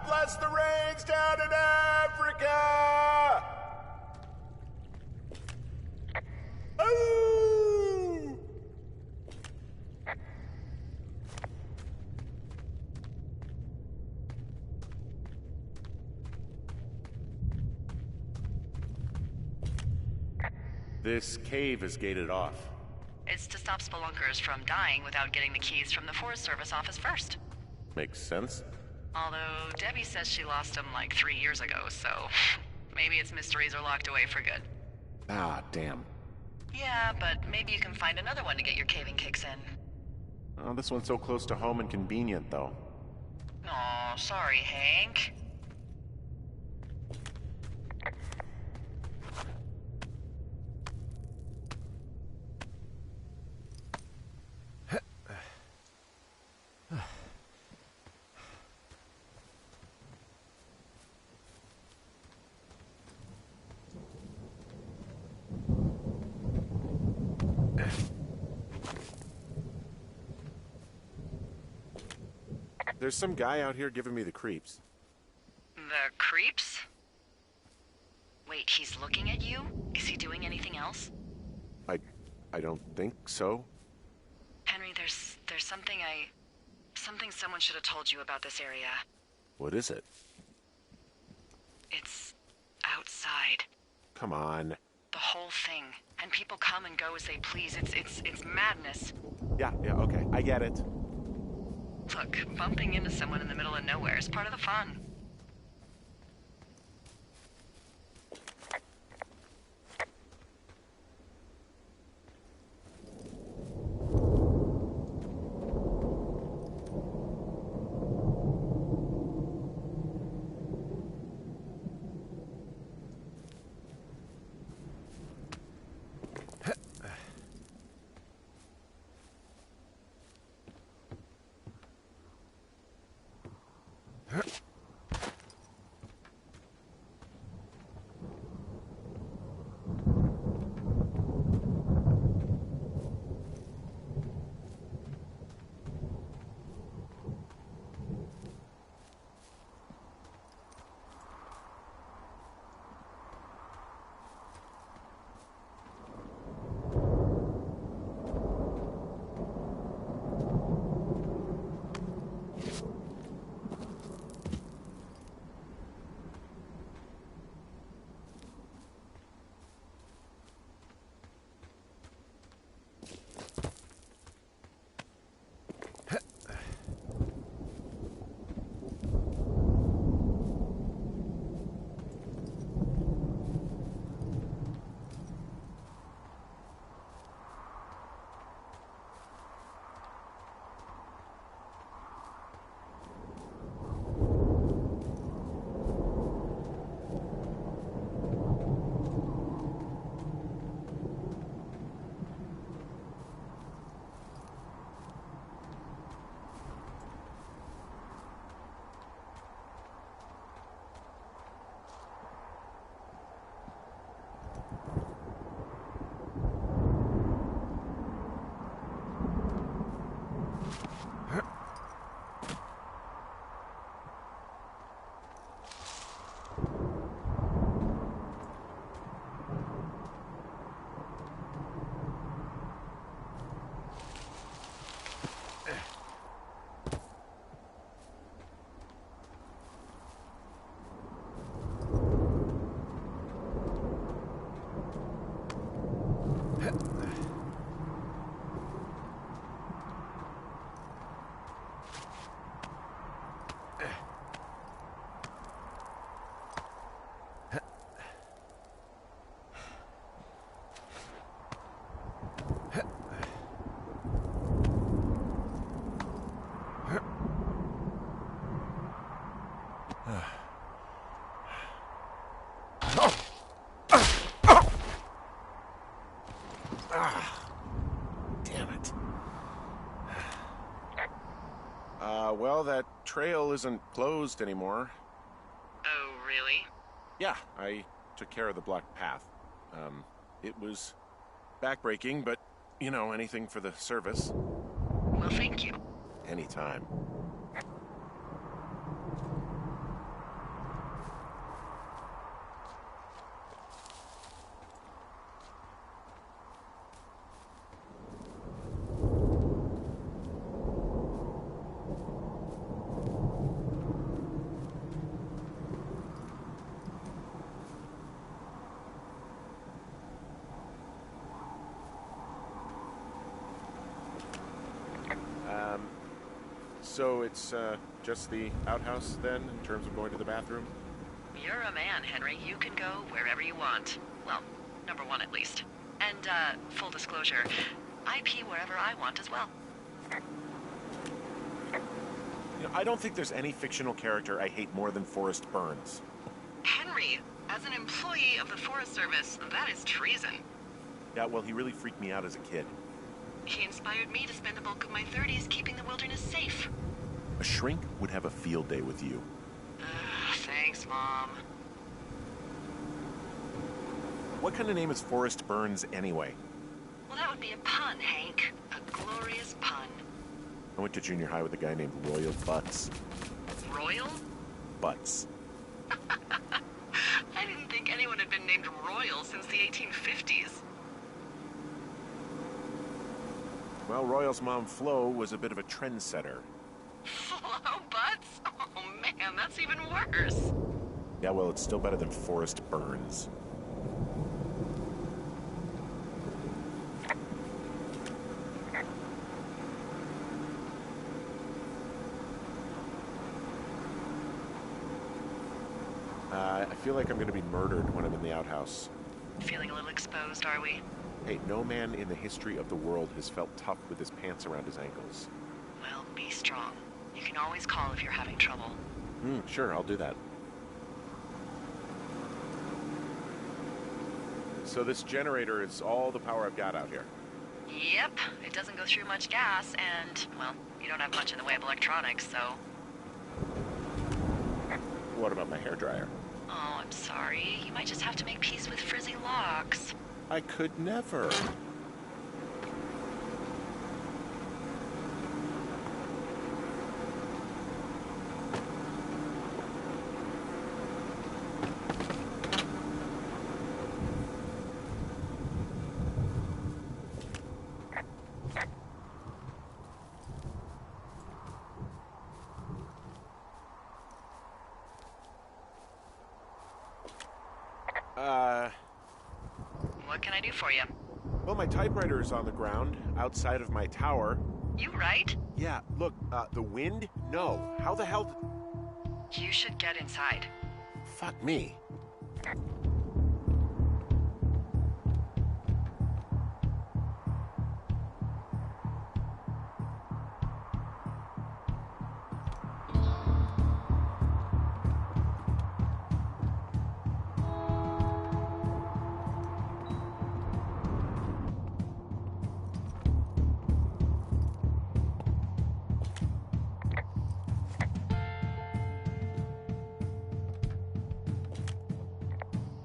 bless the rains down in Africa! Ooh! This cave is gated off. It's to stop spelunkers from dying without getting the keys from the Forest Service office first. Makes sense. Although Debbie says she lost them like 3 years ago, so maybe its mysteries are locked away for good. Ah, damn. Yeah, but maybe you can find another one to get your caving kicks in. Oh, this one's so close to home and convenient, though. Aw, sorry, Hank. There's some guy out here giving me the creeps. The creeps? Wait, he's looking at you? Is he doing anything else? I don't think so. Henry, there's something someone should have told you about this area. What is it? It's outside. Come on. The whole thing. And people come and go as they please. It's madness. Yeah, okay, I get it. Look, bumping into someone in the middle of nowhere is part of the fun. Damn it. Well, that trail isn't closed anymore. Oh, really? Yeah, I took care of the blocked path. It was backbreaking, but, you know, anything for the service. Well, thank you. Anytime. So it's just the outhouse then, in terms of going to the bathroom? You're a man, Henry. You can go wherever you want. Well, number one at least. And, full disclosure, I pee wherever I want as well. You know, I don't think there's any fictional character I hate more than Forrest Burns. Henry, as an employee of the Forest Service, that is treason. Yeah, well, he really freaked me out as a kid. He inspired me to spend the bulk of my 30s keeping the wilderness safe. A shrink would have a field day with you. Thanks, Mom. What kind of name is Forrest Burns anyway? Well, that would be a pun, Hank. A glorious pun. I went to junior high with a guy named Royal Butts. Royal? Butts. I didn't think anyone had been named Royal since the 1850s. Well, Royal's mom, Flo, was a bit of a trendsetter. Flo Butts? Oh, man, that's even worse. Yeah, well, it's still better than Forrest Burns. I feel like I'm going to be murdered when I'm in the outhouse. Feeling a little exposed, are we? Hey, no man in the history of the world has felt tough with his pants around his ankles. Well, be strong. You can always call if you're having trouble. Sure, I'll do that. So this generator is all the power I've got out here. Yep, it doesn't go through much gas, and, well, you don't have much in the way of electronics, so... What about my hairdryer? Oh, I'm sorry. You might just have to make peace with frizzy locks. I could never. What can I do for you? Well, my typewriter is on the ground, outside of my tower. You right? Yeah, look, the wind? No. How the hell... You should get inside. Fuck me.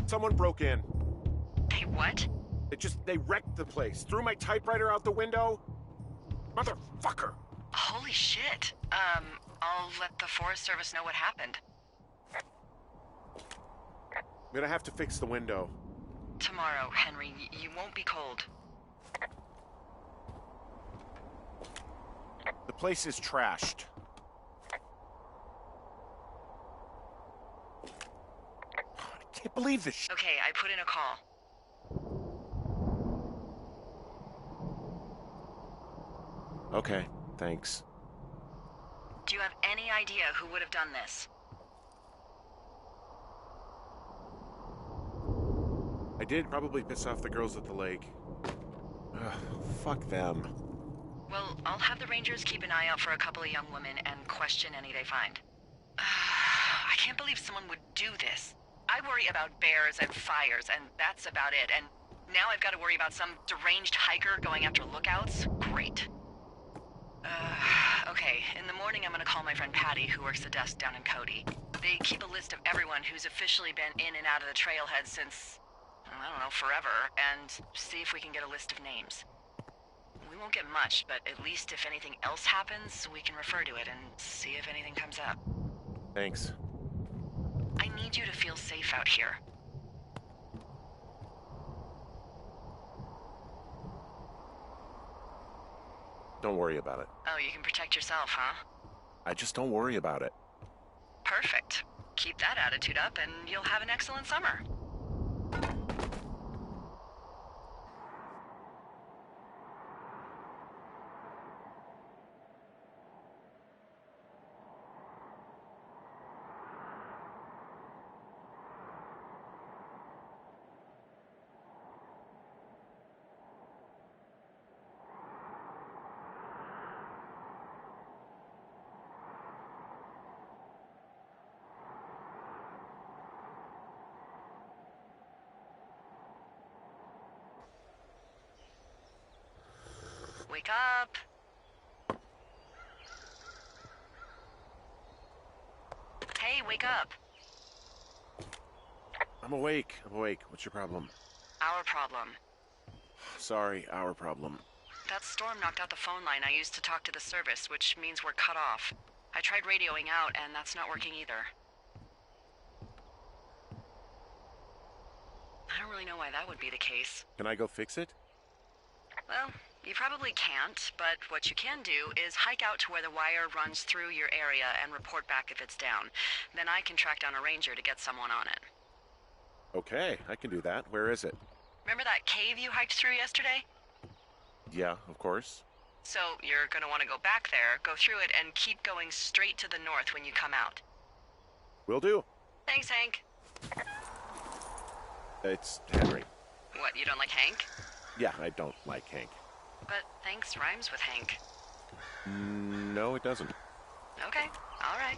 Someone broke in. Hey, what? They wrecked the place. Threw my typewriter out the window. Motherfucker. Holy shit. I'll let the Forest Service know what happened. I'm gonna have to fix the window. Tomorrow, Henry. You won't be cold. The place is trashed. I can't believe this shit. Okay, I put in a call. Okay, thanks. Do you have any idea who would have done this? I did probably piss off the girls at the lake. Ugh, fuck them. Well, I'll have the Rangers keep an eye out for a couple of young women and question any they find. I can't believe someone would do this. I worry about bears and fires, and that's about it. And now I've got to worry about some deranged hiker going after lookouts? Great. Okay, in the morning I'm gonna call my friend Patty, who works the desk down in Cody. They keep a list of everyone who's officially been in and out of the trailhead since, I don't know, forever, and see if we can get a list of names. We won't get much, but at least if anything else happens, we can refer to it and see if anything comes up. Thanks. I need you to feel safe out here. Don't worry about it. Oh, you can protect yourself, huh? I just don't worry about it. Perfect. Keep that attitude up and you'll have an excellent summer. Wake up. Hey, wake up. I'm awake. I'm awake. What's your problem? Our problem. Sorry, our problem. That storm knocked out the phone line I used to talk to the service, which means we're cut off. I tried radioing out, and that's not working either. I don't really know why that would be the case. Can I go fix it? Well, you probably can't, but what you can do is hike out to where the wire runs through your area and report back if it's down. Then I can track down a ranger to get someone on it. Okay, I can do that. Where is it? Remember that cave you hiked through yesterday? Yeah, of course. So you're gonna want to go back there, go through it, and keep going straight to the north when you come out. Will do. Thanks, Hank. It's Henry. What, you don't like Hank? Yeah, I don't like Hank. But thanks rhymes with Hank. No, it doesn't. Okay, all right.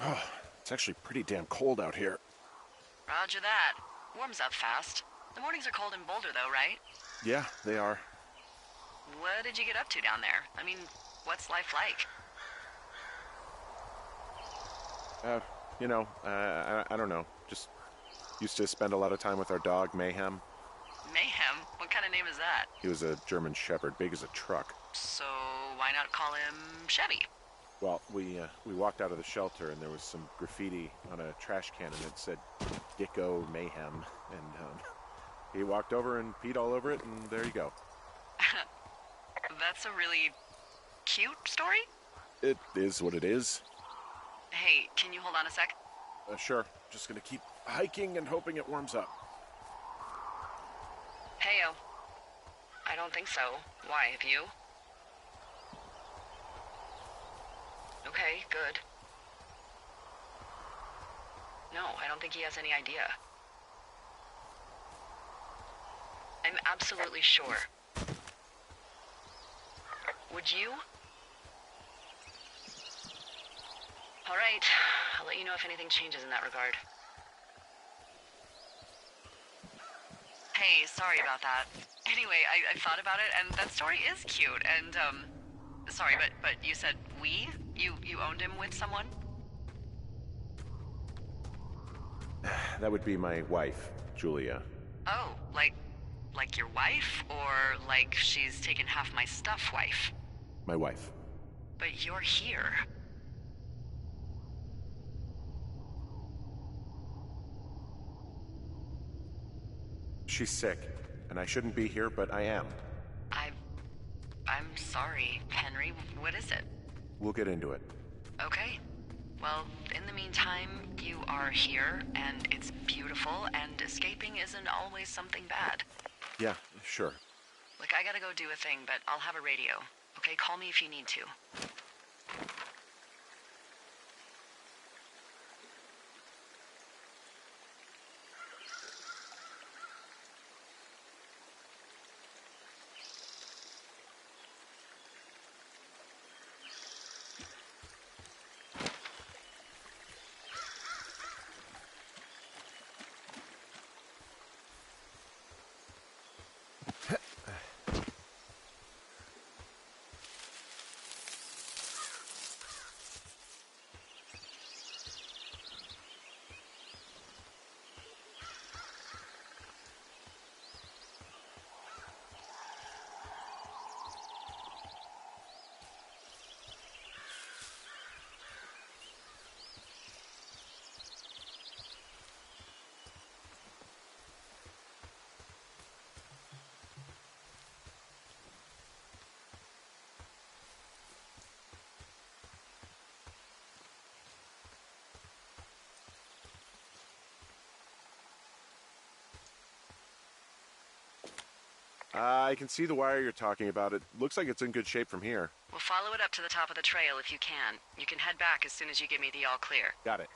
Oh, it's actually pretty damn cold out here. Roger that. Warms up fast. The mornings are cold in Boulder, though, right? Yeah, they are. What did you get up to down there? I mean, what's life like? I don't know. Just used to spend a lot of time with our dog, Mayhem. Mayhem? What kind of name is that? He was a German Shepherd, big as a truck. So why not call him Chevy? Well, we walked out of the shelter and there was some graffiti on a trash can and it said Dicko Mayhem. And he walked over and peed all over it and there you go. That's a really cute story? It is what it is. Hey, can you hold on a sec? Sure. Just gonna keep hiking and hoping it warms up. Heyo. I don't think so. Why, have you? Okay, good. No, I don't think he has any idea. I'm absolutely sure. Would you? All right, I'll let you know if anything changes in that regard. Hey, sorry about that. Anyway, I thought about it, and that story is cute, and, sorry, but you said we? You owned him with someone? That would be my wife, Julia. Oh, like your wife? Or like she's taken half my stuff wife? My wife. But you're here. She's sick, and I shouldn't be here, but I am. I'm sorry, Henry. What is it? We'll get into it. Okay. Well, in the meantime, you are here, and it's beautiful, and escaping isn't always something bad. Yeah, sure. Look, I gotta go do a thing, but I'll have a radio. Okay, call me if you need to. I can see the wire you're talking about. It looks like it's in good shape from here. We'll follow it up to the top of the trail if you can. You can head back as soon as you give me the all clear. Got it.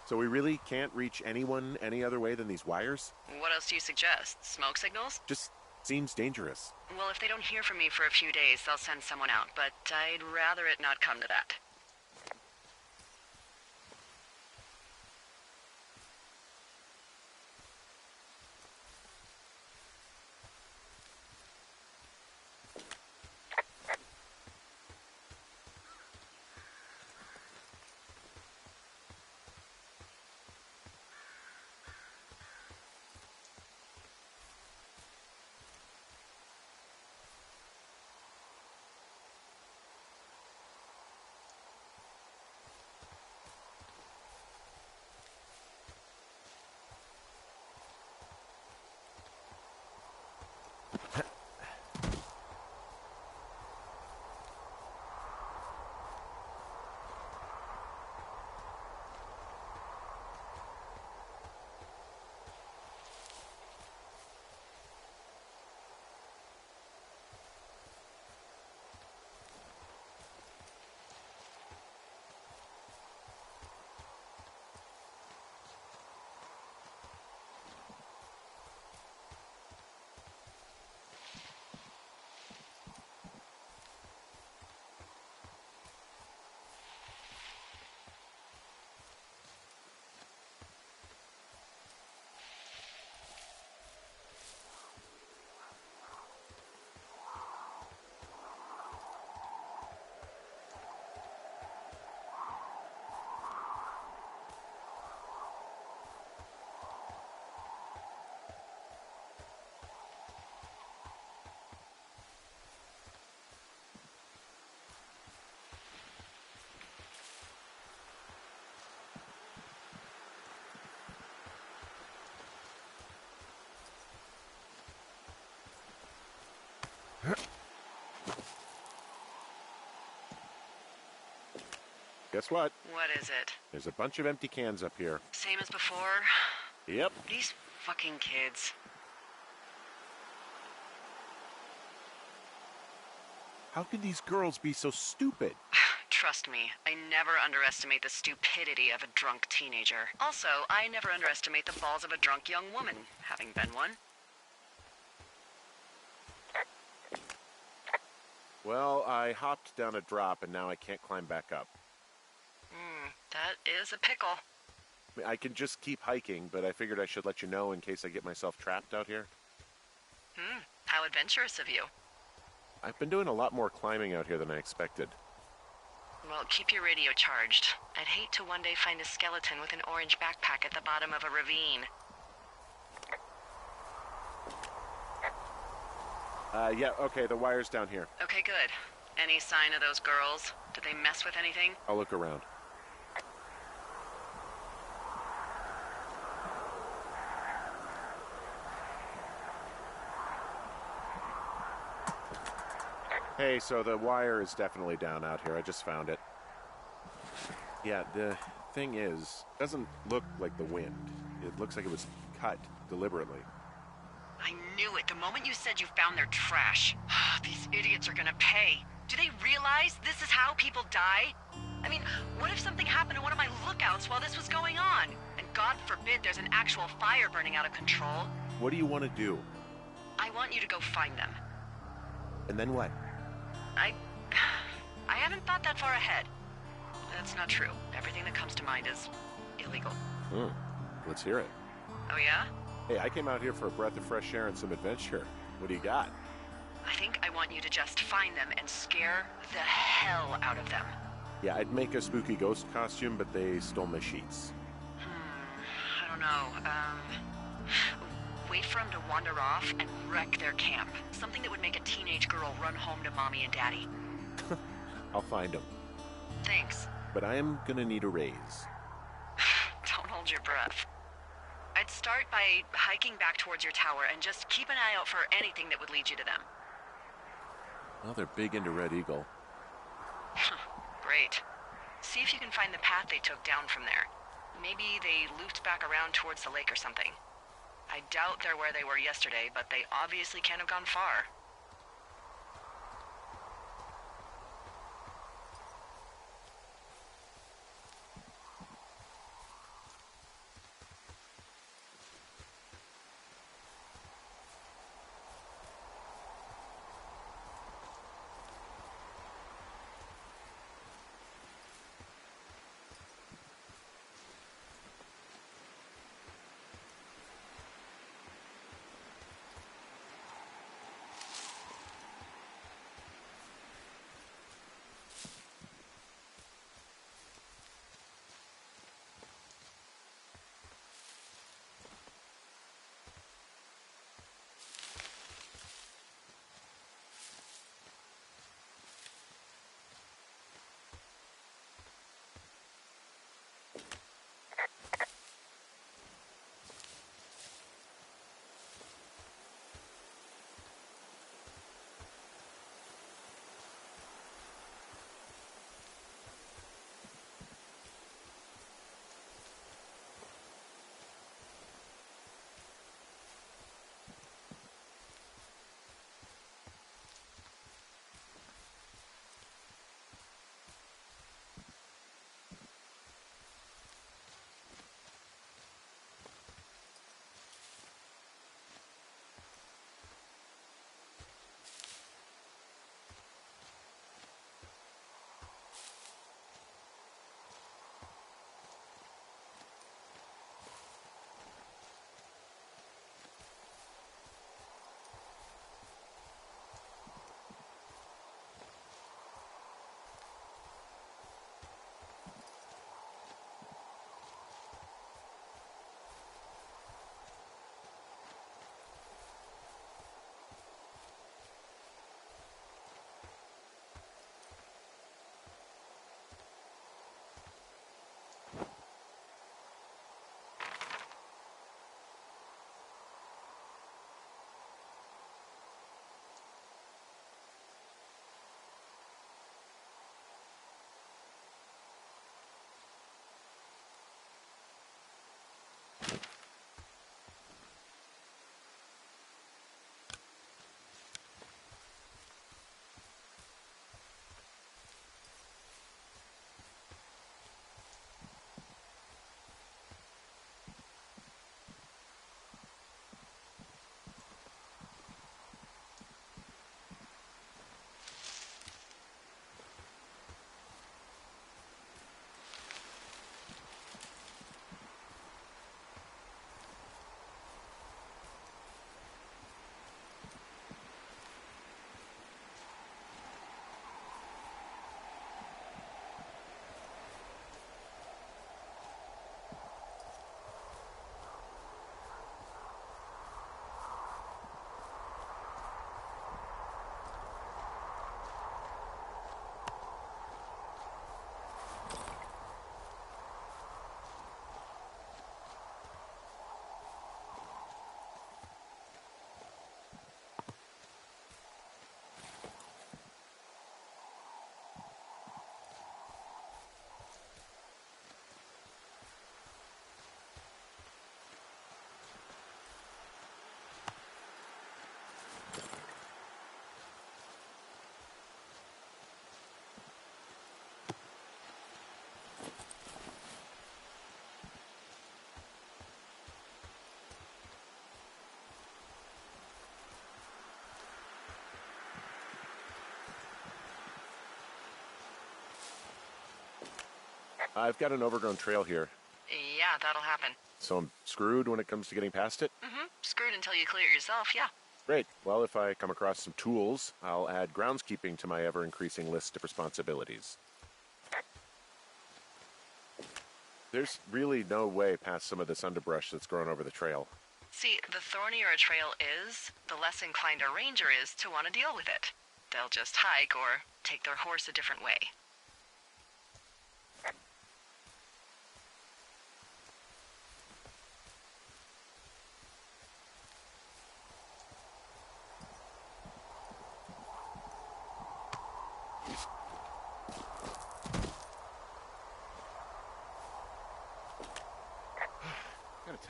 So we really can't reach anyone any other way than these wires? What else do you suggest? Smoke signals? Just seems dangerous. Well, if they don't hear from me for a few days, they'll send someone out, but I'd rather it not come to that. Guess what? What is it? There's a bunch of empty cans up here. Same as before? Yep. These fucking kids. How could these girls be so stupid? Trust me, I never underestimate the stupidity of a drunk teenager. Also, I never underestimate the balls of a drunk young woman, having been one. Well, I hopped down a drop and now I can't climb back up. That is a pickle. I can just keep hiking, but I figured I should let you know in case I get myself trapped out here. How adventurous of you. I've been doing a lot more climbing out here than I expected. Well, keep your radio charged. I'd hate to one day find a skeleton with an orange backpack at the bottom of a ravine. Yeah, okay, the wire's down here. Okay, good. Any sign of those girls? Did they mess with anything? I'll look around. Hey, so the wire is definitely down out here. I just found it. Yeah, the thing is, it doesn't look like the wind. It looks like it was cut deliberately. I knew it the moment you said you found their trash. These idiots are gonna pay. Do they realize this is how people die? I mean, what if something happened to one of my lookouts while this was going on? And God forbid there's an actual fire burning out of control. What do you want to do? I want you to go find them. And then what? I haven't thought that far ahead. That's not true. Everything that comes to mind is illegal. Let's hear it. Oh, yeah? Hey, I came out here for a breath of fresh air and some adventure. What do you got? I think I want you to just find them and scare the hell out of them. Yeah, I'd make a spooky ghost costume, but they stole my sheets. I don't know. Wait for them to wander off and wreck their camp. Something that would make a teenage girl run home to mommy and daddy. I'll find them. Thanks. But I am gonna need a raise. Don't hold your breath. I'd start by hiking back towards your tower and just keep an eye out for anything that would lead you to them. Well, they're big into Red Eagle. Great. See if you can find the path they took down from there. Maybe they looped back around towards the lake or something. I doubt they're where they were yesterday, but they obviously can't have gone far. I've got an overgrown trail here, Yeah, that'll happen. so I'm screwed when it comes to getting past it. Screwed until you clear it yourself, yeah. Great. Well, if I come across some tools, I'll add groundskeeping to my ever-increasing list of responsibilities. There's really no way past some of this underbrush that's grown over the trail. See, the thornier a trail is, the less inclined a ranger is to want to deal with it. They'll just hike or take their horse a different way.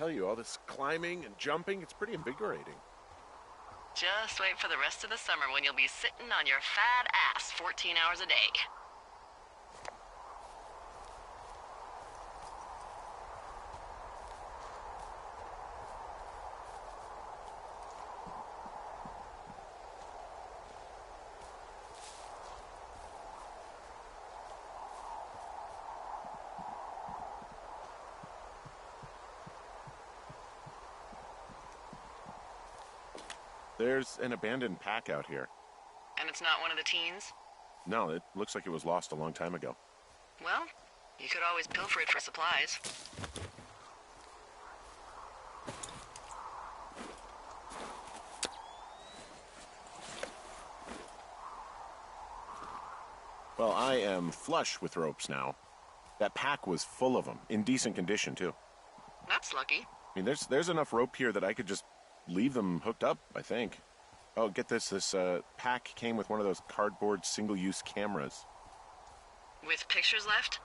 tell you, all this climbing and jumping, it's pretty invigorating. Just wait for the rest of the summer when you'll be sitting on your fat ass 14 hours a day. There's an abandoned pack out here. And it's not one of the teens? No, it looks like it was lost a long time ago. Well, you could always pilfer it for supplies. Well, I am flush with ropes now. That pack was full of them, in decent condition, too. That's lucky. I mean, there's enough rope here that I could just leave them hooked up, I think. Oh, get this. This pack came with one of those cardboard single-use cameras. With pictures left?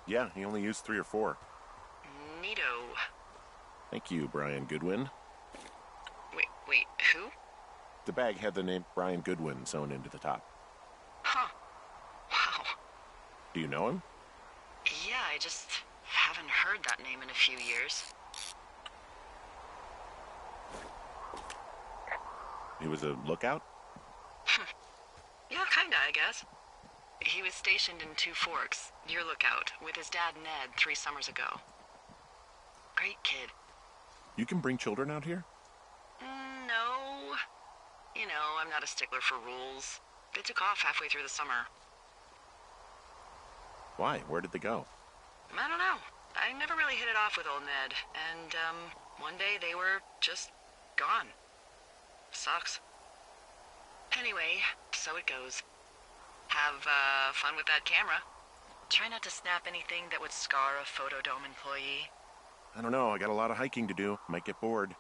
Yeah, he only used 3 or 4. Neato. Thank you, Brian Goodwin. Wait, who? The bag had the name Brian Goodwin sewn into the top. Huh. Wow. Do you know him? Yeah, I just haven't heard that name in a few years. He was a lookout? Yeah, kinda, I guess. He was stationed in Two Forks, your lookout, with his dad Ned 3 summers ago. Great kid. You can bring children out here? No. You know, I'm not a stickler for rules. They took off halfway through the summer. Why? Where did they go? I don't know. I never really hit it off with old Ned, and, one day they were just gone. Sucks. Anyway, so it goes. Have, fun with that camera. Try not to snap anything that would scar a Photodome employee. I don't know. I got a lot of hiking to do. Might get bored.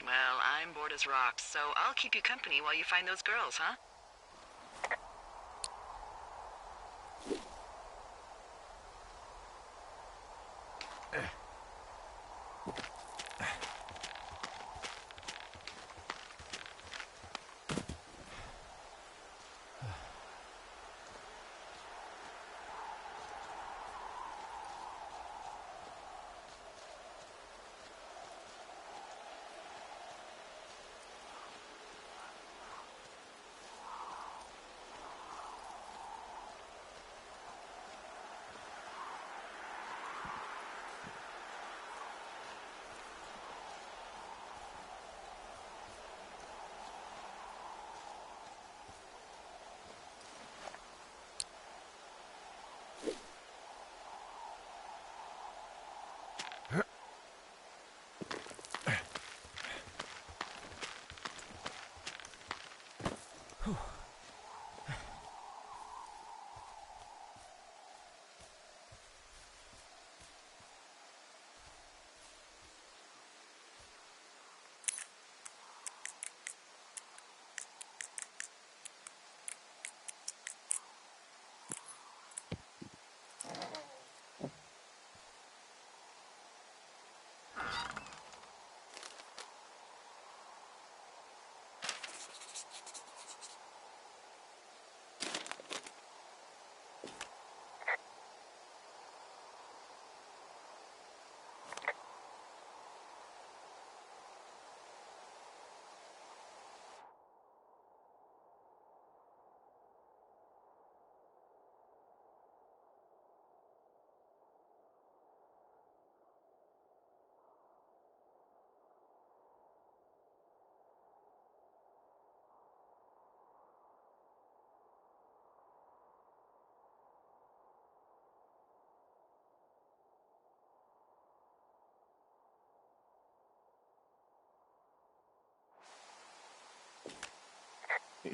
Well, I'm bored as rocks, so I'll keep you company while you find those girls, huh?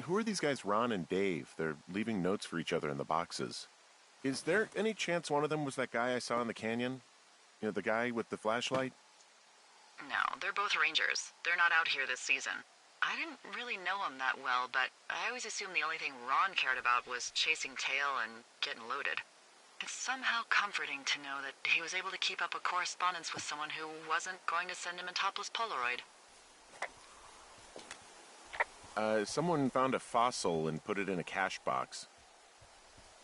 Who are these guys, Ron and Dave? They're leaving notes for each other in the boxes. Is there any chance one of them was that guy I saw in the canyon? You know, the guy with the flashlight? No, they're both rangers. They're not out here this season. I didn't really know them that well, but I always assumed the only thing Ron cared about was chasing tail and getting loaded. It's somehow comforting to know that he was able to keep up a correspondence with someone who wasn't going to send him a topless Polaroid. Someone found a fossil and put it in a cache box.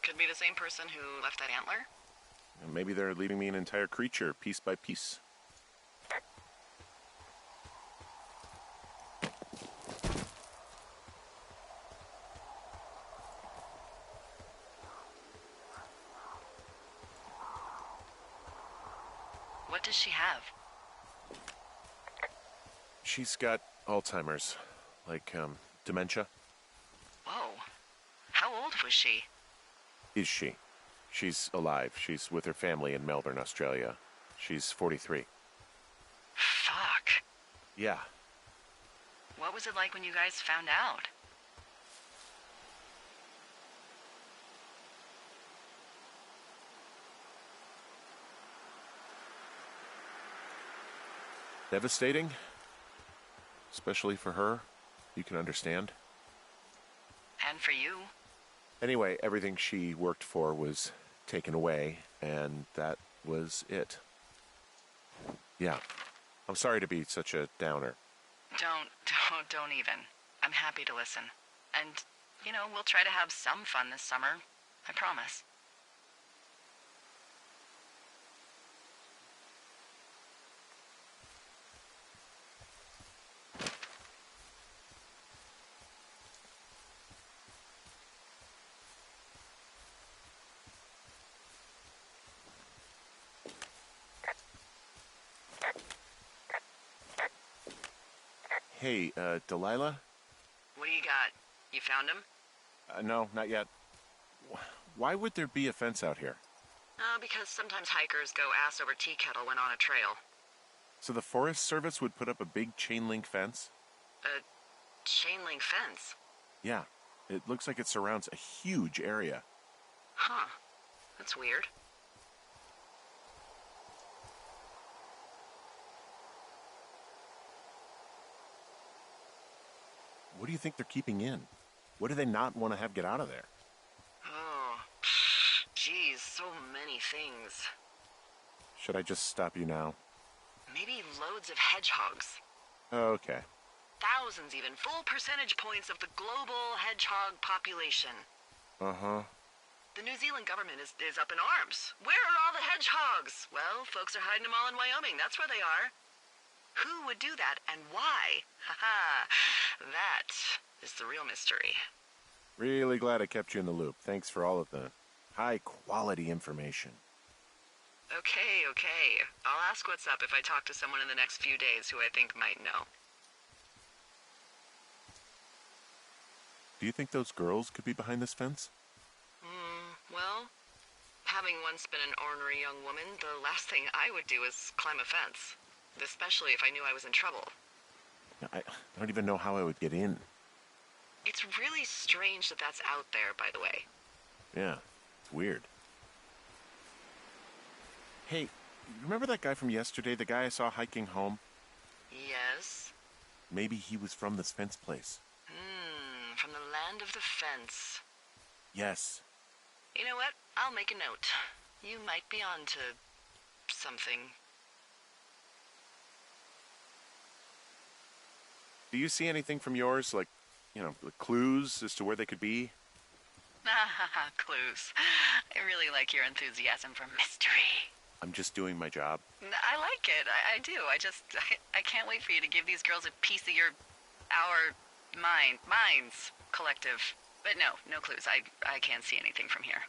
Could be the same person who left that antler? Maybe they're leaving me an entire creature, piece by piece. What does she have? She's got Alzheimer's, like, dementia. Whoa. How old was she? Is she? She's alive. She's with her family in Melbourne, Australia. She's 43. Fuck. Yeah. What was it like when you guys found out? Devastating. Especially for her. You can understand. And for you? Anyway, everything she worked for was taken away, and that was it. Yeah. I'm sorry to be such a downer. Don't even. I'm happy to listen. And, we'll try to have some fun this summer. I promise. Hey, Delilah? What do you got? You found him? No, not yet. Why would there be a fence out here? Because sometimes hikers go ass over tea kettle when on a trail. So the Forest Service would put up a big chain link fence? A chain link fence? Yeah. It looks like it surrounds a huge area. Huh. That's weird. What do you think they're keeping in? What do they not want to have get out of there? Oh, geez, so many things. Should I just stop you now? Maybe loads of hedgehogs. Okay. Thousands even, full percentage points of the global hedgehog population. Uh-huh. The New Zealand government is up in arms. Where are all the hedgehogs? Well, folks are hiding them all in Wyoming, that's where they are. Who would do that, and why? Haha, that is the real mystery. Really glad I kept you in the loop. Thanks for all of the high-quality information. Okay. I'll ask what's up if I talk to someone in the next few days who I think might know. Do you think those girls could be behind this fence? Well, having once been an ornery young woman, the last thing I would do is climb a fence. Especially if I knew I was in trouble. I don't even know how I would get in. It's really strange that that's out there, by the way. Yeah, it's weird. Hey, remember that guy from yesterday, the guy I saw hiking home? Yes? Maybe he was from this fence place. From the land of the fence. Yes. You know what? I'll make a note. You might be on to something. Do you see anything from yours, like, clues as to where they could be? Clues. I really like your enthusiasm for mystery. I'm just doing my job. I like it. I do. I can't wait for you to give these girls a piece of our minds collective. But no clues. I can't see anything from here.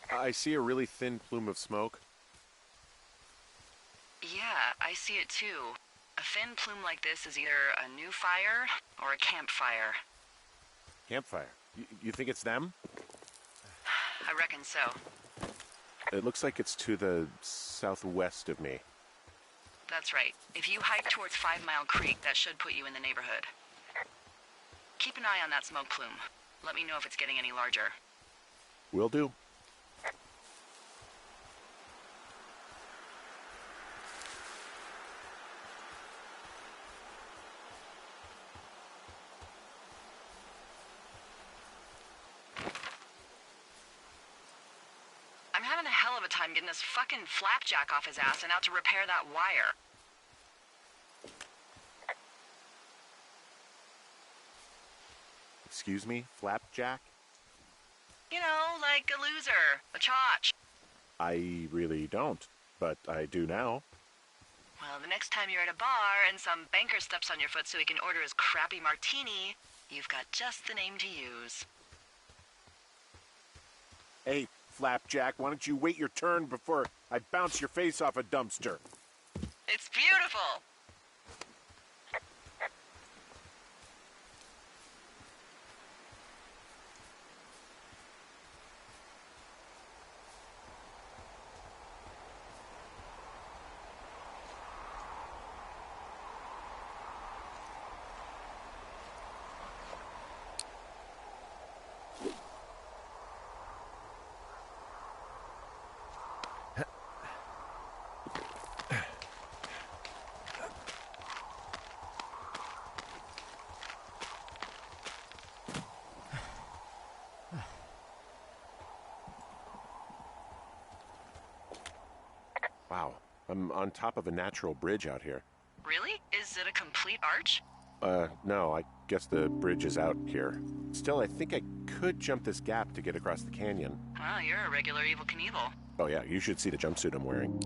I see a really thin plume of smoke. Yeah, I see it too. A thin plume like this is either a new fire or a campfire. Campfire. You think it's them? I reckon so. It looks like it's to the southwest of me. That's right. If you hike towards 5 Mile Creek, that should put you in the neighborhood. Keep an eye on that smoke plume. Let me know if it's getting any larger. Will do. I'm having a hell of a time getting this fucking flapjack off his ass and out to repair that wire. Excuse me, Flapjack? You know, like a loser, a chotch. I really don't, but I do now. Well, the next time you're at a bar and some banker steps on your foot so he can order his crappy martini, you've got just the name to use. Hey, Flapjack, why don't you wait your turn before I bounce your face off a dumpster? It's beautiful! Wow, I'm on top of a natural bridge out here. Really? Is it a complete arch? No, I guess the bridge is out here. Still, I think I could jump this gap to get across the canyon. Well, you're a regular Evel Knievel. Oh yeah, you should see the jumpsuit I'm wearing.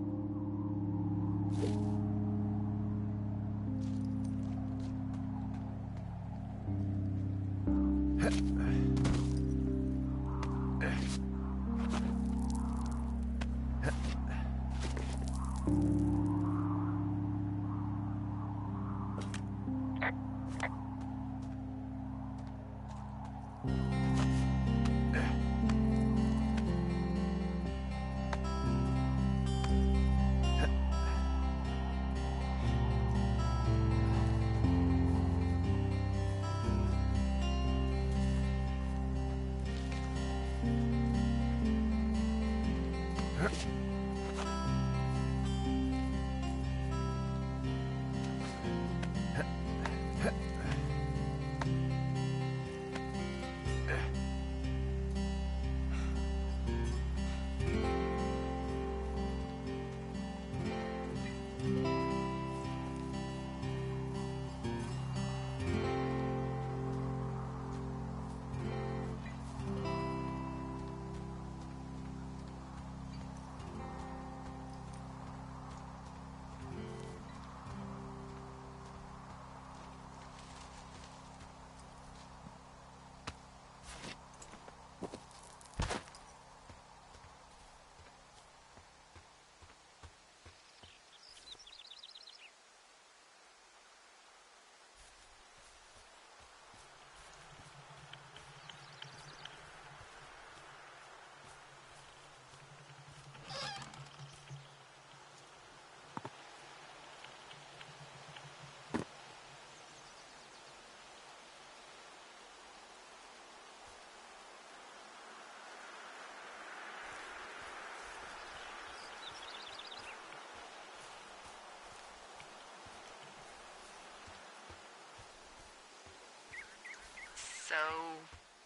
So,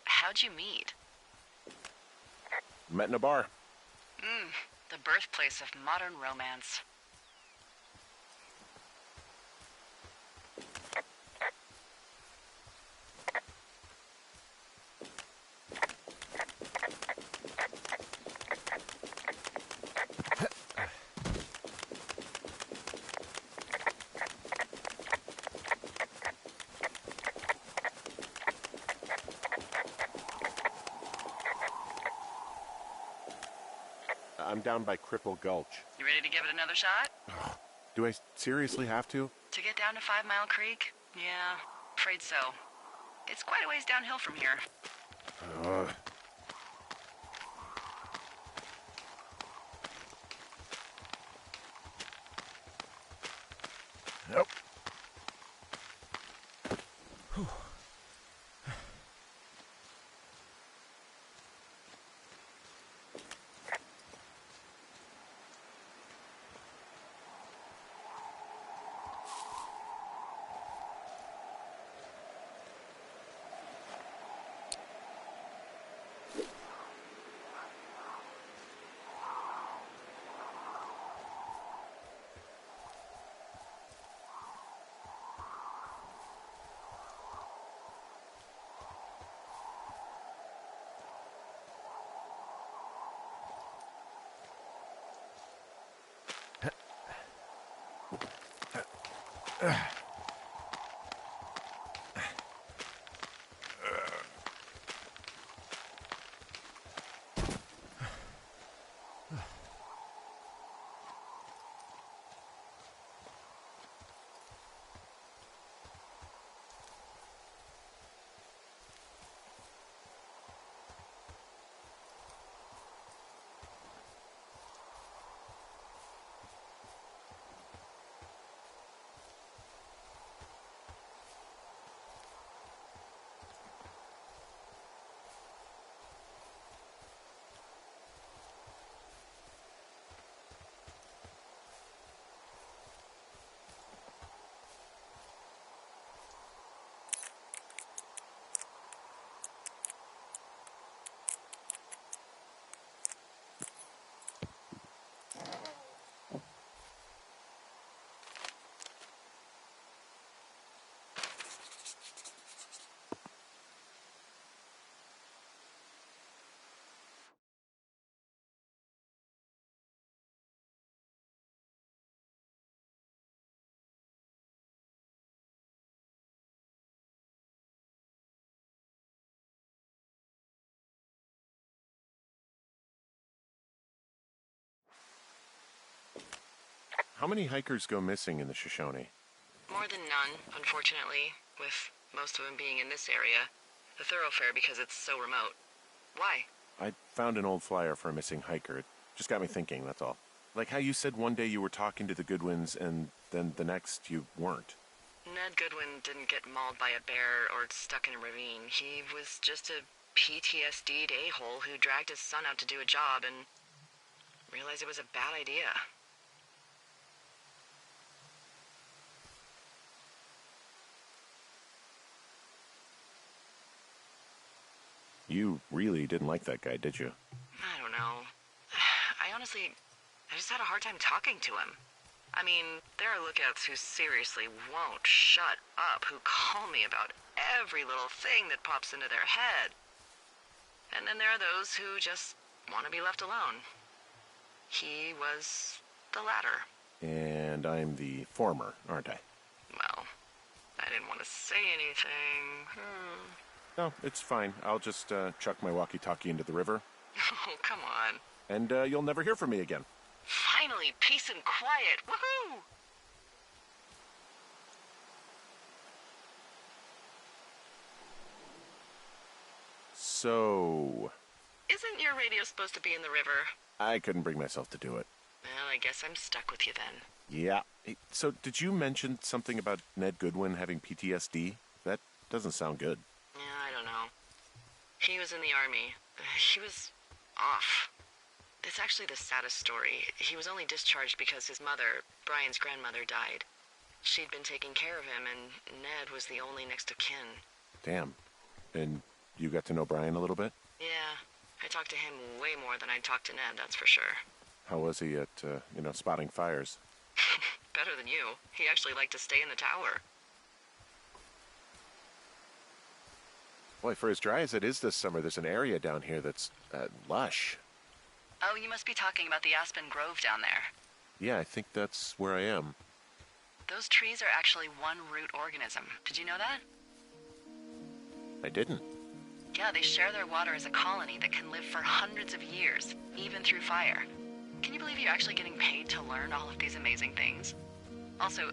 how'd you meet? Met in a bar. The birthplace of modern romance. I'm down by Cripple Gulch. You ready to give it another shot? Do I seriously have to? To get down to 5 Mile Creek? Yeah, afraid so. It's quite a ways downhill from here. Ugh. How many hikers go missing in the Shoshone? More than none, unfortunately, with most of them being in this area. The thoroughfare because it's so remote. Why? I found an old flyer for a missing hiker. It just got me thinking, that's all. Like how you said one day you were talking to the Goodwins and then the next you weren't. Ned Goodwin didn't get mauled by a bear or stuck in a ravine. He was just a PTSD'd a-hole who dragged his son out to do a job and realized it was a bad idea. You really didn't like that guy, did you? I don't know. I just had a hard time talking to him. I mean, there are lookouts who seriously won't shut up, who call me about every little thing that pops into their head. And then there are those who just want to be left alone. He was the latter. And I'm the former, aren't I? Well, I didn't want to say anything. No, it's fine. I'll just chuck my walkie-talkie into the river. Oh, come on. And you'll never hear from me again. Finally, peace and quiet. Woohoo! So... Isn't your radio supposed to be in the river? I couldn't bring myself to do it. Well, I guess I'm stuck with you then. Yeah. Hey, so did you mention something about Ned Goodwin having PTSD? That doesn't sound good. Yeah, I don't know. He was in the army. He was off. It's actually the saddest story. He was only discharged because his mother, Brian's grandmother, died. She'd been taking care of him, and Ned was the only next of kin. Damn. And you got to know Brian a little bit? Yeah, I talked to him way more than I'd talked to Ned, that's for sure. How was he at, spotting fires? Better than you. He actually liked to stay in the tower. Boy, for as dry as it is this summer, there's an area down here that's lush. Oh, you must be talking about the Aspen Grove down there. Yeah, I think that's where I am. Those trees are actually one root organism. Did you know that? I didn't. Yeah, they share their water as a colony that can live for hundreds of years, even through fire. Can you believe you're actually getting paid to learn all of these amazing things? Also,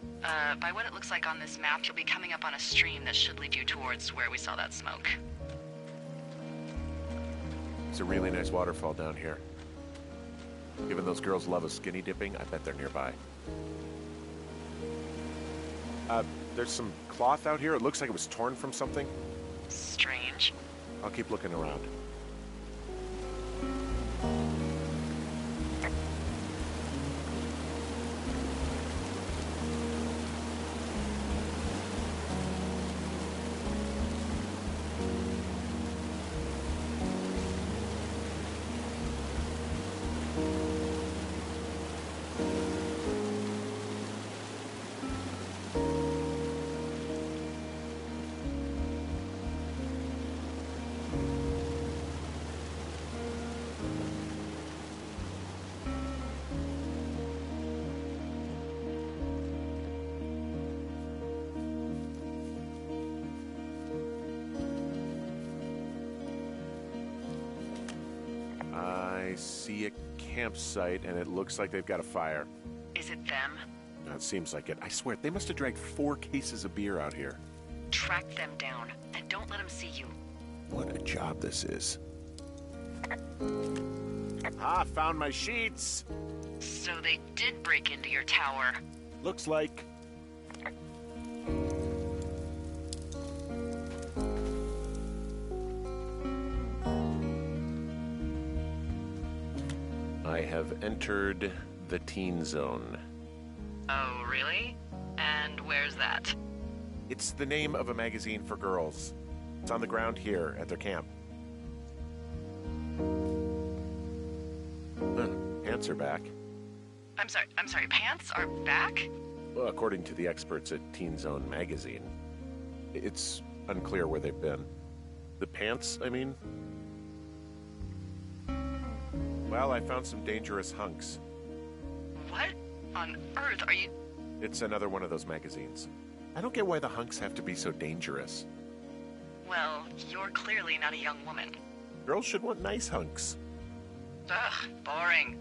by what it looks like on this map, you'll be coming up on a stream that should lead you towards where we saw that smoke. It's a really nice waterfall down here. Given those girls love a skinny dipping, I bet they're nearby. There's some cloth out here. It looks like it was torn from something. Strange. I'll keep looking around. see a campsite, and it looks like they've got a fire. Is it them? No, it seems like it. I swear, they must have dragged 4 cases of beer out here. Track them down, and don't let them see you. What a job this is. Ah, found my sheets! So they did break into your tower. Looks like... I have entered the teen zone. Oh, really? And where's that? It's the name of a magazine for girls. It's on the ground here at their camp. Pants are back. I'm sorry, pants are back? Well, according to the experts at Teen Zone magazine. It's unclear where they've been. The pants, I mean? Well, I found some dangerous hunks. What on earth are you... It's another one of those magazines. I don't get why the hunks have to be so dangerous. Well, you're clearly not a young woman. Girls should want nice hunks. Ugh, boring.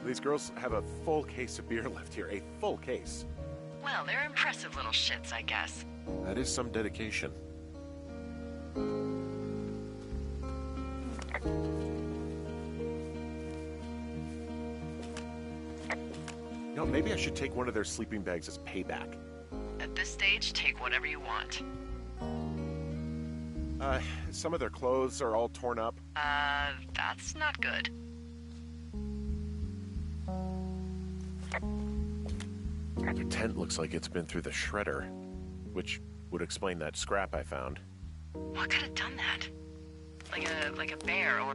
These girls have a full case of beer left here. A full case. Well, they're impressive little shits, I guess. That is some dedication. You know, maybe I should take one of their sleeping bags as payback. At this stage, take whatever you want. Some of their clothes are all torn up. That's not good. Their tent looks like it's been through the shredder, which would explain that scrap I found. What could have done that? Like a bear or...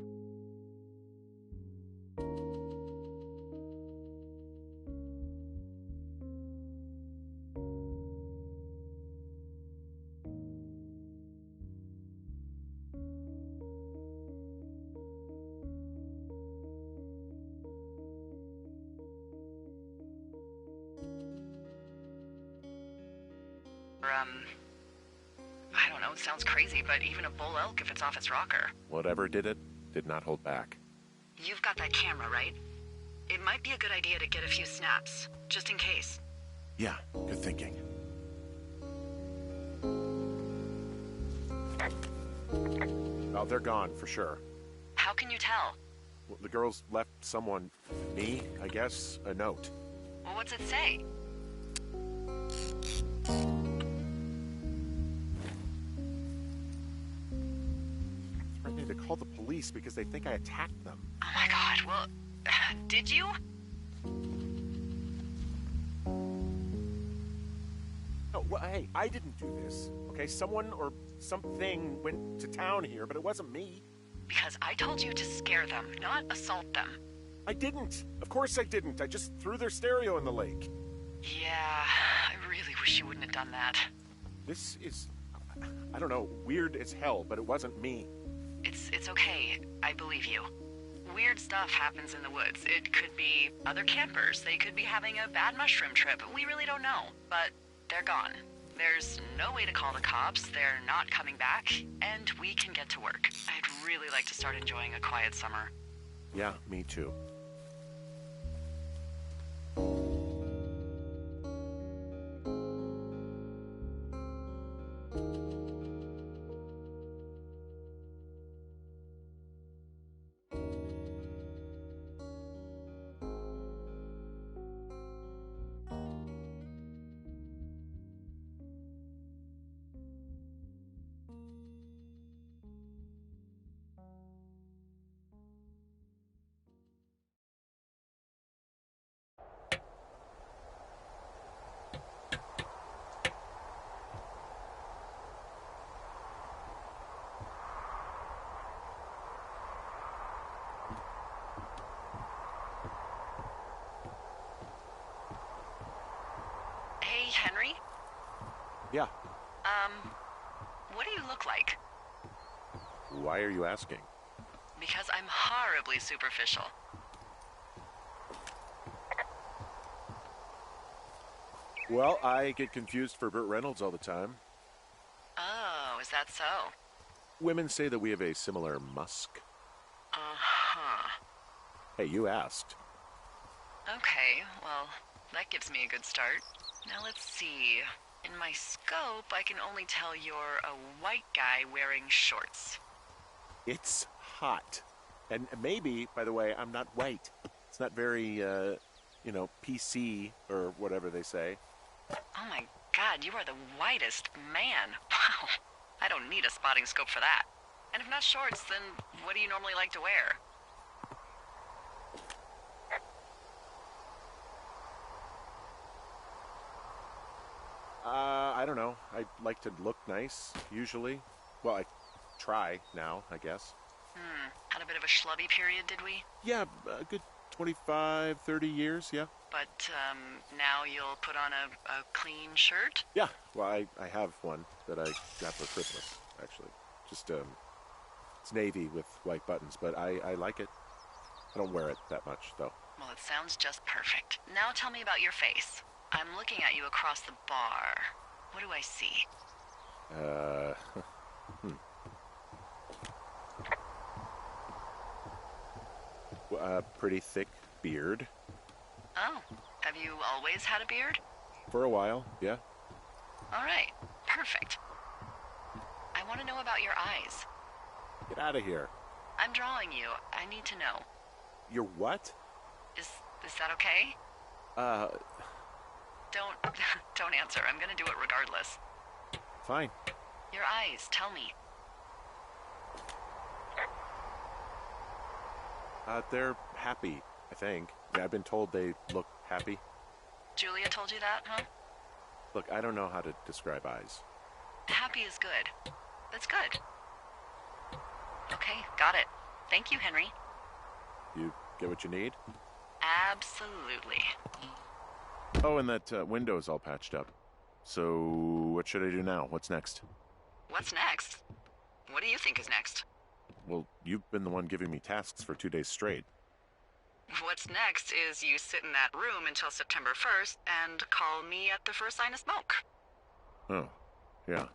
I don't know, it sounds crazy, but even a bull elk if it's off its rocker. Whatever did it, did not hold back. You've got that camera, right? It might be a good idea to get a few snaps, just in case. Yeah, good thinking. Well, they're gone, for sure. How can you tell? Well, the girls left someone, me, I guess, a note. Well, what's it say? Threatening to call the police because they think I attacked them. Oh my god, well, did you? No, well, hey, I didn't do this, okay? Someone or something went to town here, but it wasn't me. Because I told you to scare them, not assault them. I didn't. Of course I didn't. I just threw their stereo in the lake. Yeah, I really wish you wouldn't have done that. This is, I don't know, weird as hell, but it wasn't me. It's okay. I believe you. Weird stuff happens in the woods. It could be other campers. They could be having a bad mushroom trip. We really don't know. But they're gone. There's no way to call the cops. They're not coming back. And we can get to work. I'd really like to start enjoying a quiet summer. Yeah, me too. Hey, Henry? Yeah. What do you look like? Why are you asking? Because I'm horribly superficial. Well, I get confused for Burt Reynolds all the time. Oh, is that so? Women say that we have a similar musk. Uh-huh. Hey, you asked. Okay, well, that gives me a good start. Now let's see. In my scope, I can only tell you're a white guy wearing shorts. It's hot. And maybe, by the way, I'm not white. It's not very, PC or whatever they say. Oh my god, you are the whitest man. Wow. I don't need a spotting scope for that. And if not shorts, then what do you normally like to wear? I don't know. I like to look nice, usually. Well, I try now, I guess. Had a bit of a schlubby period, did we? Yeah, a good 25, 30 years, yeah. But, now you'll put on a clean shirt? Yeah, well, I have one that I got for Christmas, actually. Just, it's navy with white buttons, but I like it. I don't wear it that much, though. Well, it sounds just perfect. Now tell me about your face. I'm looking at you across the bar. What do I see? A pretty thick beard. Oh, have you always had a beard? For a while, yeah. All right, perfect. I want to know about your eyes. Get out of here. I'm drawing you. I need to know. You're what? Is that okay? Don't don't answer. I'm gonna do it regardless. Fine. Your eyes, tell me. They're happy, I think. Yeah, I've been told they look happy. Julia told you that, huh? Look, I don't know how to describe eyes. Happy is good. That's good. Okay, got it. Thank you, Henry. You get what you need? Absolutely. Oh, and that window's all patched up. So, what should I do now? What's next? What's next? What do you think is next? Well, you've been the one giving me tasks for 2 days straight. What's next is you sit in that room until September 1st and call me at the first sign of smoke. Oh, yeah.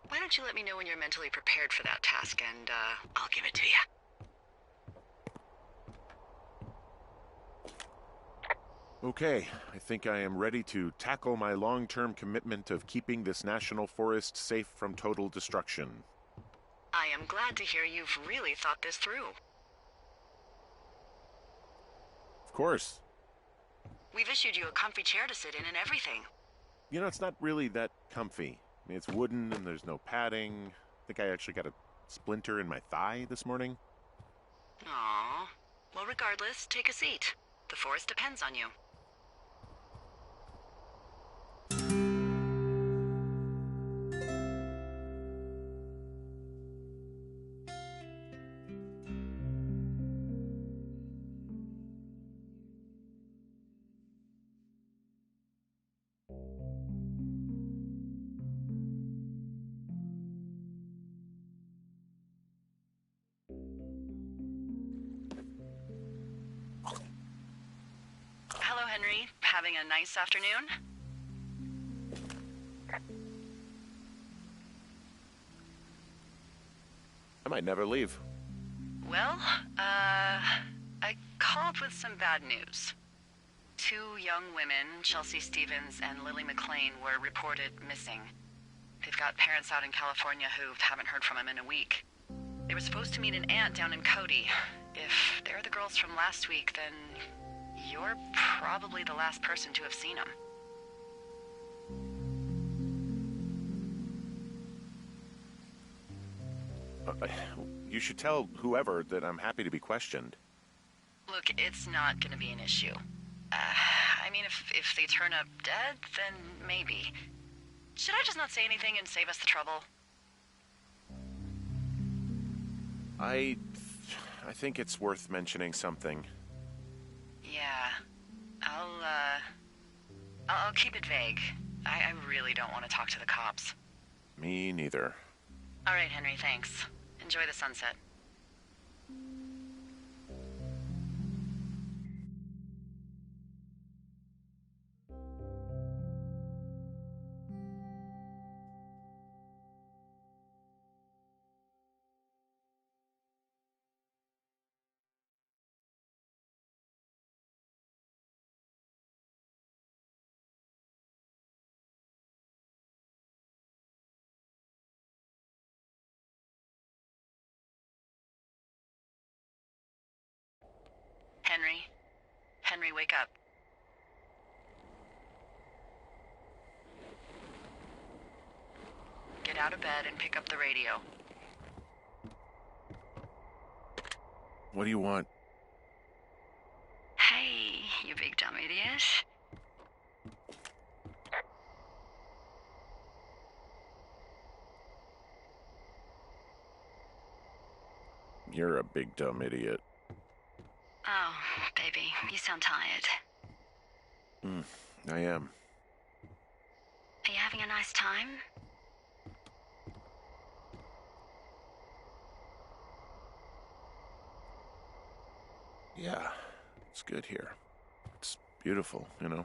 Why don't you let me know when you're mentally prepared for that task and, I'll give it to you. Okay, I think I am ready to tackle my long-term commitment of keeping this national forest safe from total destruction. I am glad to hear you've really thought this through. Of course. We've issued you a comfy chair to sit in and everything. You know, it's not really that comfy. I mean, it's wooden and there's no padding. I think I actually got a splinter in my thigh this morning. Aww. Well, regardless, take a seat. The forest depends on you. Hello, Henry. Having a nice afternoon? I might never leave. Well, I called with some bad news. 2 young women, Chelsea Stevens and Lily McLean, were reported missing. They've got parents out in California who haven't heard from them in a week. They were supposed to meet an aunt down in Cody. If they're the girls from last week, then you're probably the last person to have seen them. You should tell whoever that I'm happy to be questioned. Look, it's not gonna be an issue. I mean, if they turn up dead, then maybe. Should I just not say anything and save us the trouble? I think it's worth mentioning something. Yeah. I'll keep it vague. I really don't want to talk to the cops. Me neither. All right, Henry, thanks. Enjoy the sunset. Henry? Henry, wake up. Get out of bed and pick up the radio. What do you want? Hey, you big dumb idiot. You're a big dumb idiot. Oh, baby, you sound tired. I am. Are you having a nice time? Yeah, it's good here. It's beautiful, you know.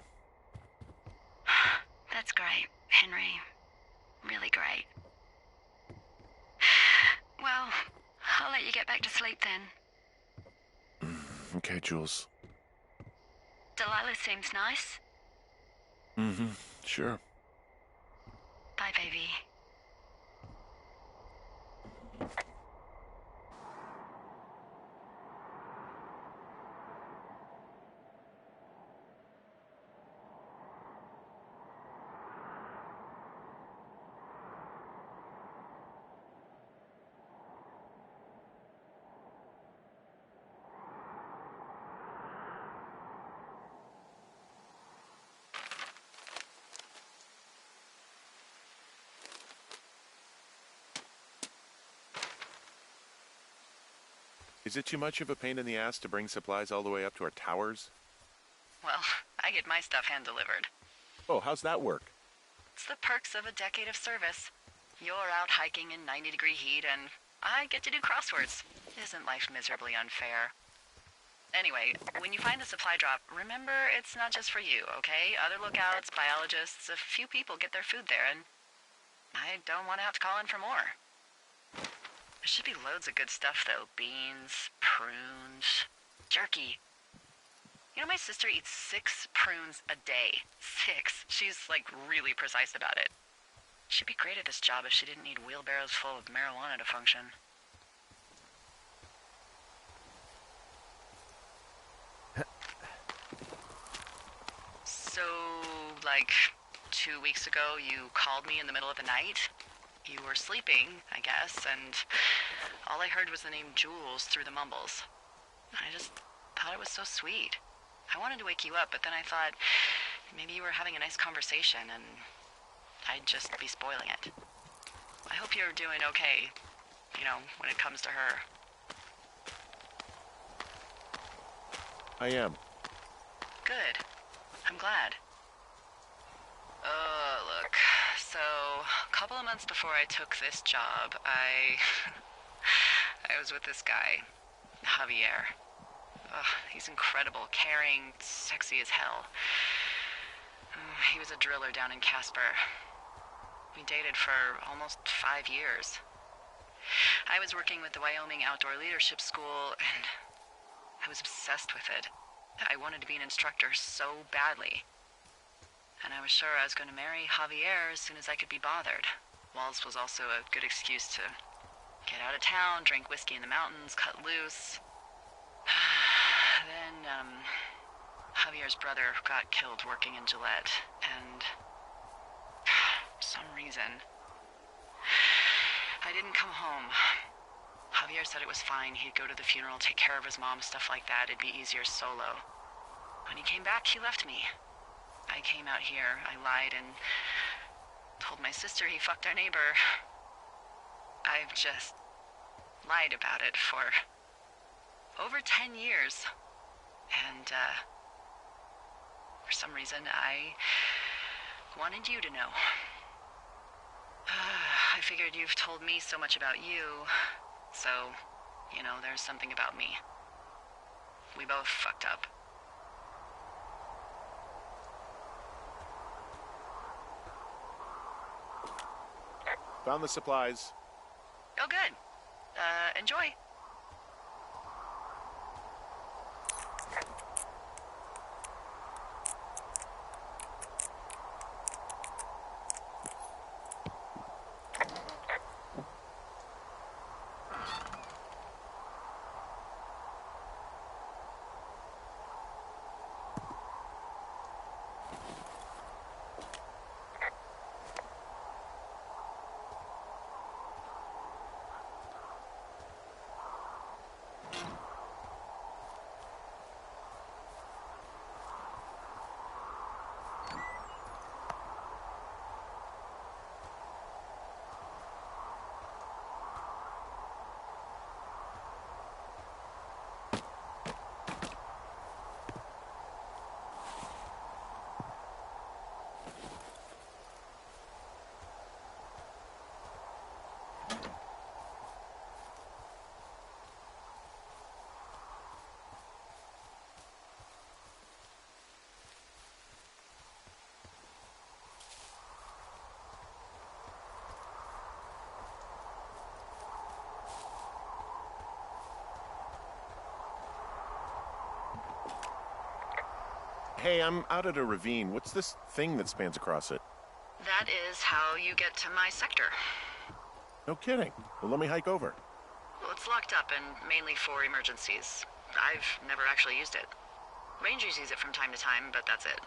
That's great, Henry. Really great. Well, I'll let you get back to sleep then. Okay, Jules. Delilah seems nice. Sure. Bye, baby. Is it too much of a pain in the ass to bring supplies all the way up to our towers? Well, I get my stuff hand-delivered. Oh, how's that work? It's the perks of a decade of service. You're out hiking in 90-degree heat, and I get to do crosswords. Isn't life miserably unfair? Anyway, when you find the supply drop, remember it's not just for you, okay? Other lookouts, biologists, a few people get their food there, and I don't want to have to call in for more. There should be loads of good stuff, though. Beans, prunes, jerky. You know, my sister eats 6 prunes a day. 6. She's, like, really precise about it. She'd be great at this job if she didn't need wheelbarrows full of marijuana to function. So, like, 2 weeks ago, you called me in the middle of the night? You were sleeping, I guess, and all I heard was the name Jules through the mumbles. I just thought it was so sweet. I wanted to wake you up, but then I thought maybe you were having a nice conversation and I'd just be spoiling it. I hope you're doing okay, you know, when it comes to her. I am. Good. I'm glad. Look, so a couple of months before I took this job, I was with this guy, Javier. He's incredible, caring, sexy as hell. He was a driller down in Casper. We dated for almost 5 years. I was working with the Wyoming Outdoor Leadership School, and I was obsessed with it. I wanted to be an instructor so badly. And I was sure I was going to marry Javier as soon as I could be bothered. Walls was also a good excuse to get out of town, drink whiskey in the mountains, cut loose. Then, Javier's brother got killed working in Gillette, and for some reason, I didn't come home. Javier said it was fine. He'd go to the funeral, take care of his mom, stuff like that. It'd be easier solo. When he came back, he left me. I came out here, I lied, and told my sister he fucked our neighbor. I've just lied about it for over 10 years. And, for some reason, I wanted you to know. I figured you've told me so much about you, so, you know, there's something about me. We both fucked up. Found the supplies. Oh, good. Enjoy. Hey, I'm out at a ravine. What's this thing that spans across it? That is how you get to my sector. No kidding. Well, let me hike over. Well, it's locked up and mainly for emergencies. I've never actually used it. Rangers use it from time to time, but that's it.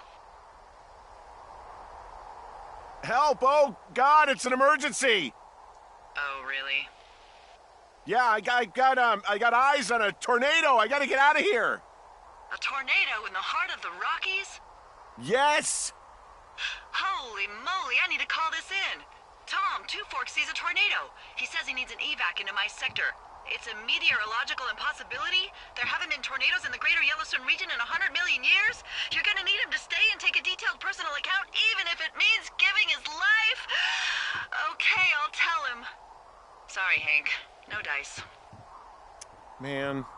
Help! Oh, God, it's an emergency! Oh, really? Yeah, I got eyes on a tornado. I gotta get out of here. A tornado in the heart of the Rockies? Yes! Holy moly, I need to call this in. Tom, Two Forks sees a tornado. He says he needs an evac into my sector. It's a meteorological impossibility. There haven't been tornadoes in the greater Yellowstone region in 100 million years. You're gonna need him to stay and take a detailed personal account, even if it means giving his life. Okay, I'll tell him. Sorry, Hank. No dice. Man.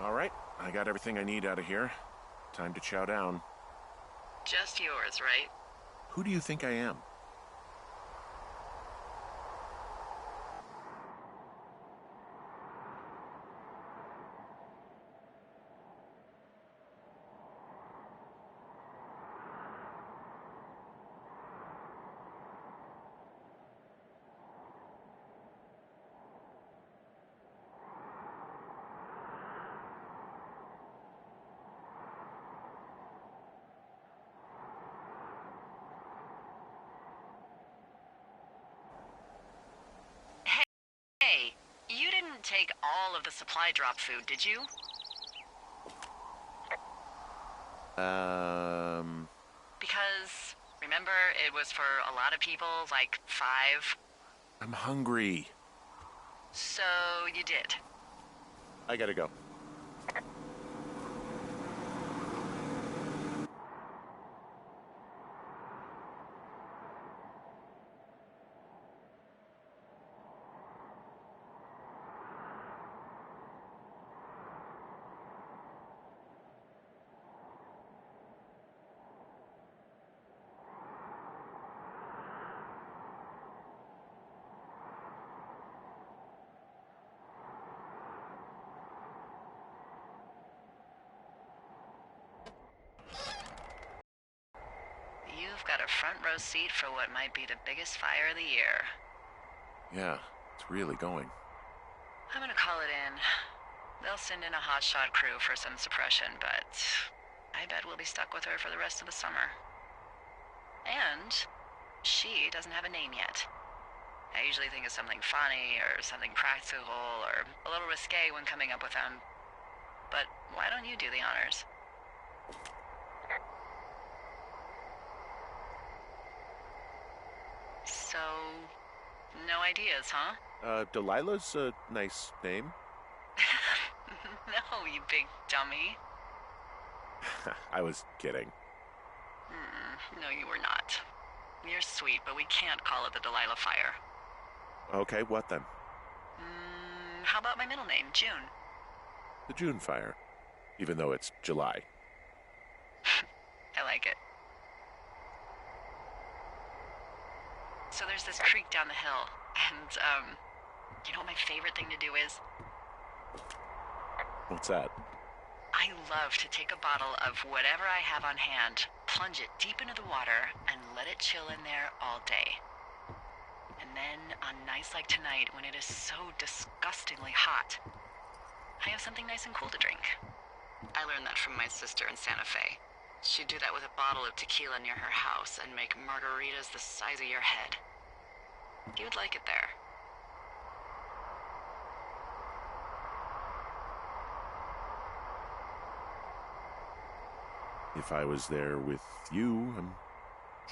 All right, I got everything I need out of here. Time to chow down. Just yours, right? Who do you think I am? Hey, you didn't take all of the supply drop food, did you? Because, remember, it was for a lot of people, like 5. I'm hungry. So you did. I gotta go. You've got a front row seat for what might be the biggest fire of the year. Yeah, it's really going. I'm gonna call it in. They'll send in a hotshot crew for some suppression, but I bet we'll be stuck with her for the rest of the summer. And she doesn't have a name yet. I usually think of something funny or something practical or a little risque when coming up with them. But why don't you do the honors? So, no ideas, huh? Delilah's a nice name. No, you big dummy. I was kidding. No, you were not. You're sweet, but we can't call it the Delilah Fire. Okay, what then? How about my middle name, June? The June Fire. Even though it's July. I like it. So there's this creek down the hill, and, you know what my favorite thing to do is? What's that? I love to take a bottle of whatever I have on hand, plunge it deep into the water, and let it chill in there all day. And then, on nights like tonight, when it is so disgustingly hot, I have something nice and cool to drink. I learned that from my sister in Santa Fe. She'd do that with a bottle of tequila near her house and make margaritas the size of your head. You'd like it there. If I was there with you, I'm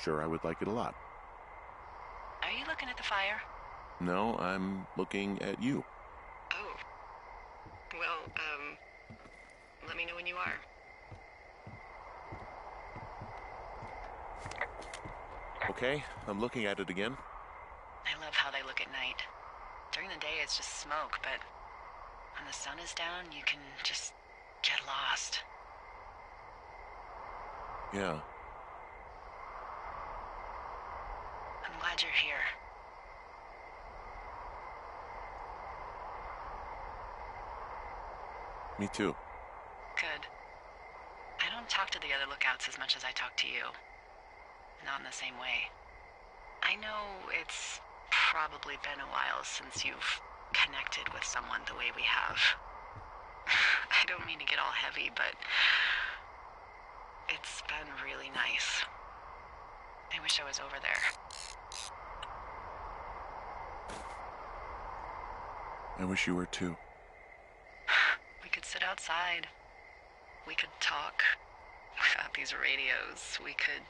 sure I would like it a lot. Are you looking at the fire? No, I'm looking at you. Oh. Well, let me know when you are. Okay, I'm looking at it again. I love how they look at night. During the day, it's just smoke, but when the sun is down, you can just get lost. Yeah. I'm glad you're here. Me too. Good. I don't talk to the other lookouts as much as I talk to you. Not in the same way. I know it's probably been a while since you've connected with someone the way we have. I don't mean to get all heavy, but it's been really nice. I wish I was over there. I wish you were too. We could sit outside. We could talk without these radios. We could,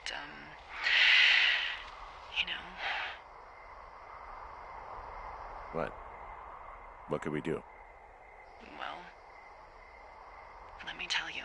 you know. What? What could we do? Well, let me tell you.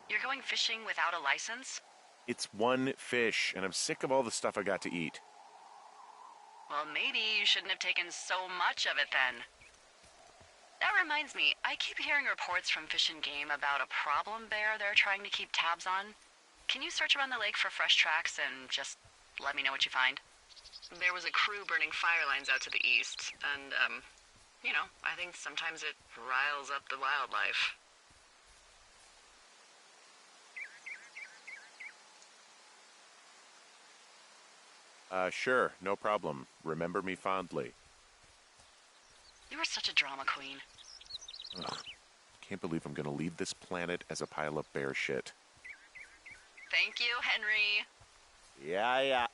You're going fishing without a license? It's one fish, and I'm sick of all the stuff I got to eat. Well, maybe you shouldn't have taken so much of it then. That reminds me, I keep hearing reports from Fish and Game about a problem bear they're trying to keep tabs on. Can you search around the lake for fresh tracks and just let me know what you find? There was a crew burning fire lines out to the east, and, you know, I think sometimes it riles up the wildlife. Sure, no problem. Remember me fondly. You were such a drama queen. Ugh. Can't believe I'm gonna leave this planet as a pile of bear shit. Thank you, Henry. Yeah.